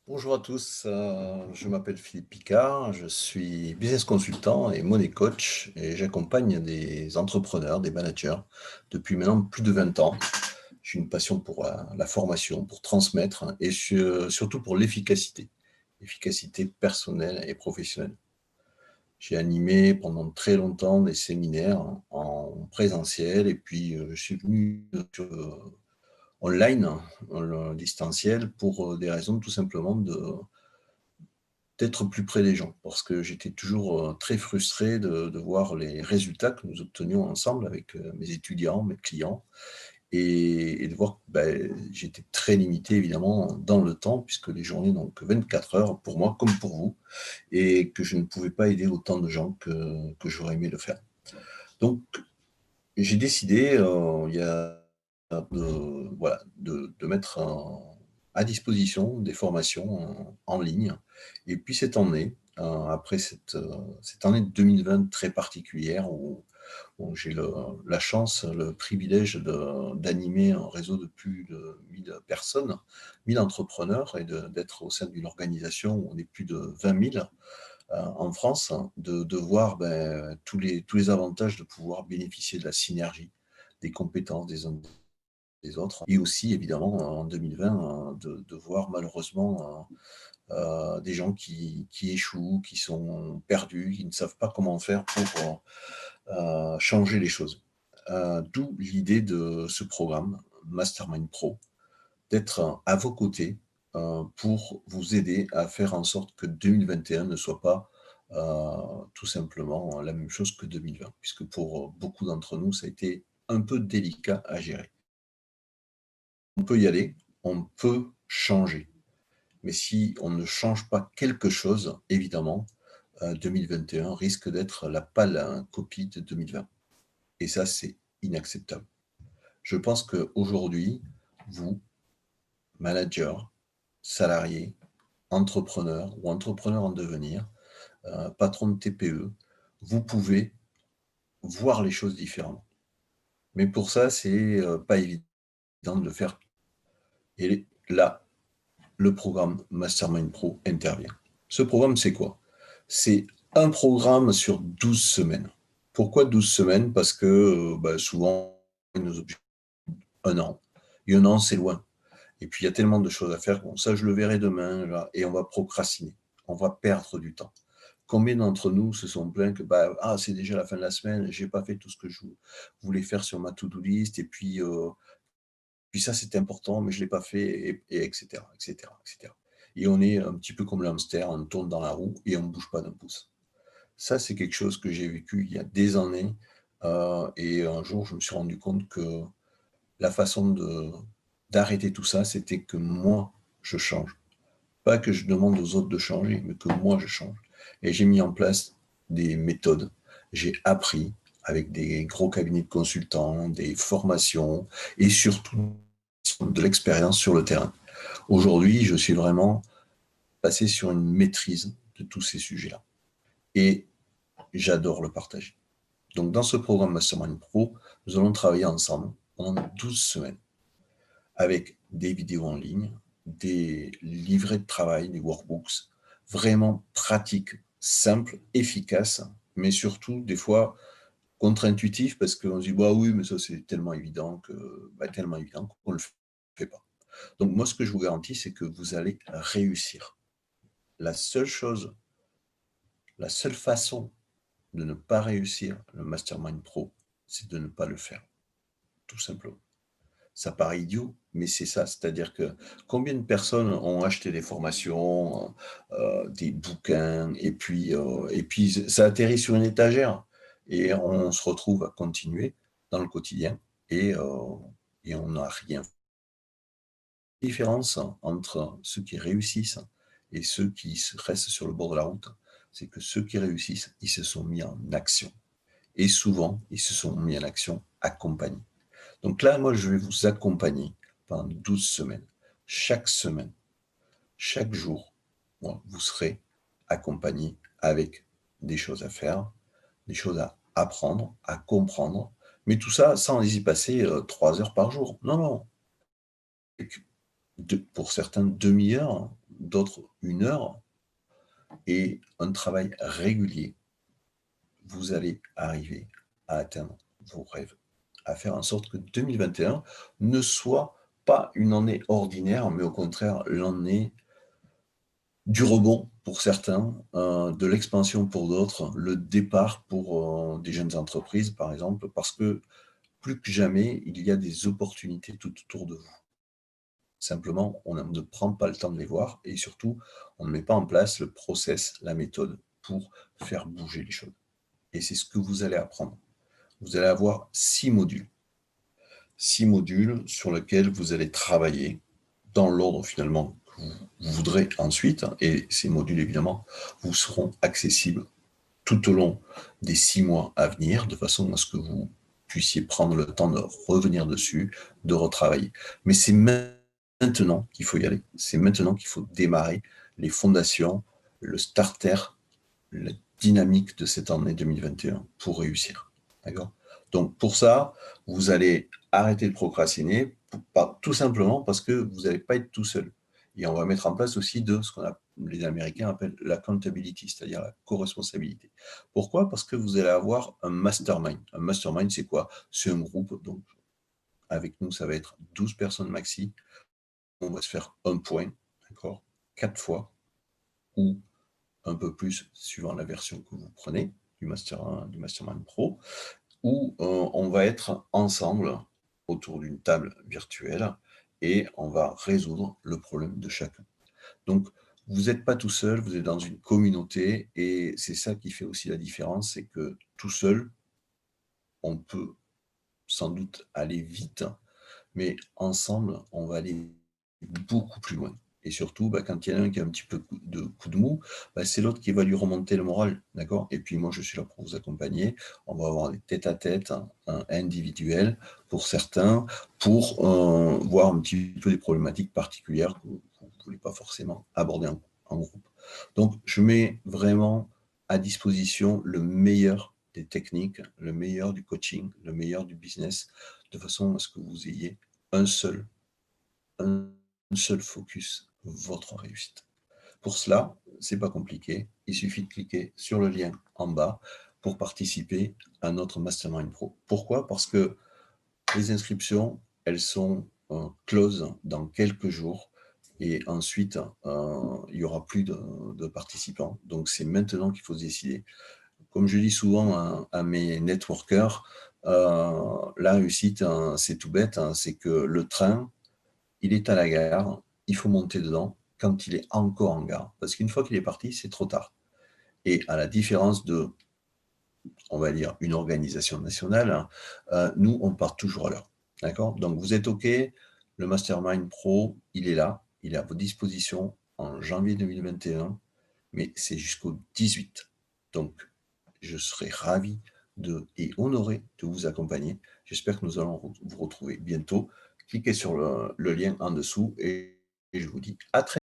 Bonjour à tous, je m'appelle Philippe Picard, je suis business consultant et money coach et j'accompagne des entrepreneurs, des managers depuis maintenant plus de 20 ans. J'ai une passion pour la formation, pour transmettre et surtout pour l'efficacité, efficacité personnelle et professionnelle. J'ai animé pendant très longtemps des séminaires en présentiel et puis je suis venu online, en distanciel, pour des raisons tout simplement d'être plus près des gens, parce que j'étais toujours, très frustré de voir les résultats que nous obtenions ensemble avec, mes étudiants, mes clients et de voir que, j'étais très limité évidemment dans le temps puisque les journées n'ont que 24 heures pour moi comme pour vous et que je ne pouvais pas aider autant de gens que j'aurais aimé le faire. Donc j'ai décidé, il y a de mettre à disposition des formations en ligne et puis cette année, après cette année 2020 très particulière où j'ai la chance, le privilège d'animer un réseau de plus de 1 000 personnes, 1 000 entrepreneurs et d'être au sein d'une organisation où on est plus de 20 000 en France, de voir, tous les avantages de pouvoir bénéficier de la synergie, des compétences des uns des autres et aussi évidemment en 2020, de voir malheureusement, des gens qui échouent, qui sont perdus, qui ne savent pas comment faire pour, changer les choses. D'où l'idée de ce programme Mastermind Pro, d'être à vos côtés, pour vous aider à faire en sorte que 2021 ne soit pas, tout simplement la même chose que 2020. Puisque pour, beaucoup d'entre nous, ça a été un peu délicat à gérer. On peut y aller, on peut changer, mais si on ne change pas quelque chose, évidemment, 2021 risque d'être la pâle, copie de 2020 et ça, c'est inacceptable. Je pense qu'aujourd'hui, vous, manager, salarié, entrepreneur ou entrepreneur en devenir, patron de TPE, vous pouvez voir les choses différemment. Mais pour ça, c'est, pas évident de le faire et là, le programme Mastermind Pro intervient. Ce programme, c'est quoi? C'est un programme sur 12 semaines. Pourquoi 12 semaines? Parce que, souvent, nos objectifs 1 an et 1 an, c'est loin. Et puis, il y a tellement de choses à faire. Bon, ça, je le verrai demain, là, et on va procrastiner. On va perdre du temps. Combien d'entre nous se sont plaints que, c'est déjà la fin de la semaine, j'ai pas fait tout ce que je voulais faire sur ma to-do list, et puis ça, c'était important, mais je l'ai pas fait, et etc., etc., etc. Et on est un petit peu comme le hamster, on tourne dans la roue et on ne bouge pas d'un pouce. Ça, c'est quelque chose que j'ai vécu il y a des années, et un jour, je me suis rendu compte que la façon d'arrêter tout ça, c'était que moi, je change. Pas que je demande aux autres de changer, mais que moi, je change. Et j'ai mis en place des méthodes. J'ai appris avec des gros cabinets de consultants, des formations et surtout de l'expérience sur le terrain. Aujourd'hui, je suis vraiment passé sur une maîtrise de tous ces sujets-là. Et j'adore le partager. Donc, dans ce programme Mastermind Pro, nous allons travailler ensemble pendant 12 semaines avec des vidéos en ligne, des livrets de travail, des workbooks, vraiment pratiques, simples, efficaces, mais surtout des fois contre-intuitifs parce qu'on se dit bah oui, mais ça c'est tellement évident qu'on ne le fait pas. Donc moi, ce que je vous garantis, c'est que vous allez réussir. La seule chose, la seule façon de ne pas réussir le Mastermind Pro, c'est de ne pas le faire, tout simplement. Ça paraît idiot, mais c'est ça. C'est-à-dire que combien de personnes ont acheté des formations, des bouquins, et puis ça atterrit sur une étagère et on se retrouve à continuer dans le quotidien et on n'a rien fait. La différence entre ceux qui réussissent et ceux qui restent sur le bord de la route, c'est que ceux qui réussissent, ils se sont mis en action et souvent, ils se sont mis en action accompagnés. Donc là, moi, je vais vous accompagner pendant 12 semaines. Chaque semaine, chaque jour, moi, vous serez accompagné avec des choses à faire, des choses à apprendre, à comprendre, mais tout ça sans y passer 3 heures par jour. Non, non, avec pour certains 1/2 heure, d'autres 1 heure et un travail régulier, vous allez arriver à atteindre vos rêves, à faire en sorte que 2021 ne soit pas une année ordinaire, mais au contraire l'année du rebond pour certains, de l'expansion pour d'autres, le départ pour, des jeunes entreprises, par exemple, parce que plus que jamais, il y a des opportunités tout autour de vous. Simplement, on ne prend pas le temps de les voir et surtout, on ne met pas en place le process, la méthode pour faire bouger les choses et c'est ce que vous allez apprendre. Vous allez avoir 6 modules. 6 modules sur lesquels vous allez travailler dans l'ordre finalement que vous voudrez ensuite et ces modules évidemment vous seront accessibles tout au long des 6 mois à venir, de façon à ce que vous puissiez prendre le temps de revenir dessus, de retravailler. Mais c'est maintenant qu'il faut y aller. C'est maintenant qu'il faut démarrer les fondations, le starter, la dynamique de cette année 2021 pour réussir. D'accord? Donc pour ça, vous allez arrêter de procrastiner, tout simplement parce que vous n'allez pas être tout seul. Et on va mettre en place aussi de ce qu'on les Américains appellent l'accountability, c'est-à-dire la co-responsabilité. Pourquoi? Parce que vous allez avoir un mastermind. Un mastermind, c'est quoi? C'est un groupe, donc avec nous, ça va être 12 personnes maxi. On va se faire un point, d'accord? 4 fois, ou un peu plus suivant la version que vous prenez du Mastermind Pro, où on va être ensemble autour d'une table virtuelle et on va résoudre le problème de chacun. Donc, vous n'êtes pas tout seul, vous êtes dans une communauté et c'est ça qui fait aussi la différence, c'est que tout seul, on peut sans doute aller vite, mais ensemble, on va aller beaucoup plus loin. Et surtout, quand il y en a un qui a un petit peu de coup de mou, c'est l'autre qui va lui remonter le moral, d'accord? Et puis moi, je suis là pour vous accompagner. On va avoir des tête-à-tête, individuels pour certains, pour voir un petit peu des problématiques particulières que vous ne voulez pas forcément aborder en groupe. Donc, je mets vraiment à disposition le meilleur des techniques, le meilleur du coaching, le meilleur du business, de façon à ce que vous ayez un seul focus, votre réussite. Pour cela, c'est pas compliqué, il suffit de cliquer sur le lien en bas pour participer à notre Mastermind Pro. Pourquoi? Parce que les inscriptions, elles sont closes dans quelques jours et ensuite, il y aura plus de participants. Donc c'est maintenant qu'il faut se décider. Comme je dis souvent à mes networkers, la réussite, c'est tout bête, c'est que le train, il est à la gare, il faut monter dedans quand il est encore en gare. Parce qu'une fois qu'il est parti, c'est trop tard. Et à la différence de, on va dire, une organisation nationale, nous, on part toujours à l'heure. D'accord? Donc, vous êtes OK, le Mastermind Pro, il est là, il est à votre disposition en janvier 2021, mais c'est jusqu'au 18. Donc, je serai ravi et honoré de vous accompagner. J'espère que nous allons vous retrouver bientôt. Cliquez sur le lien en dessous et je vous dis à très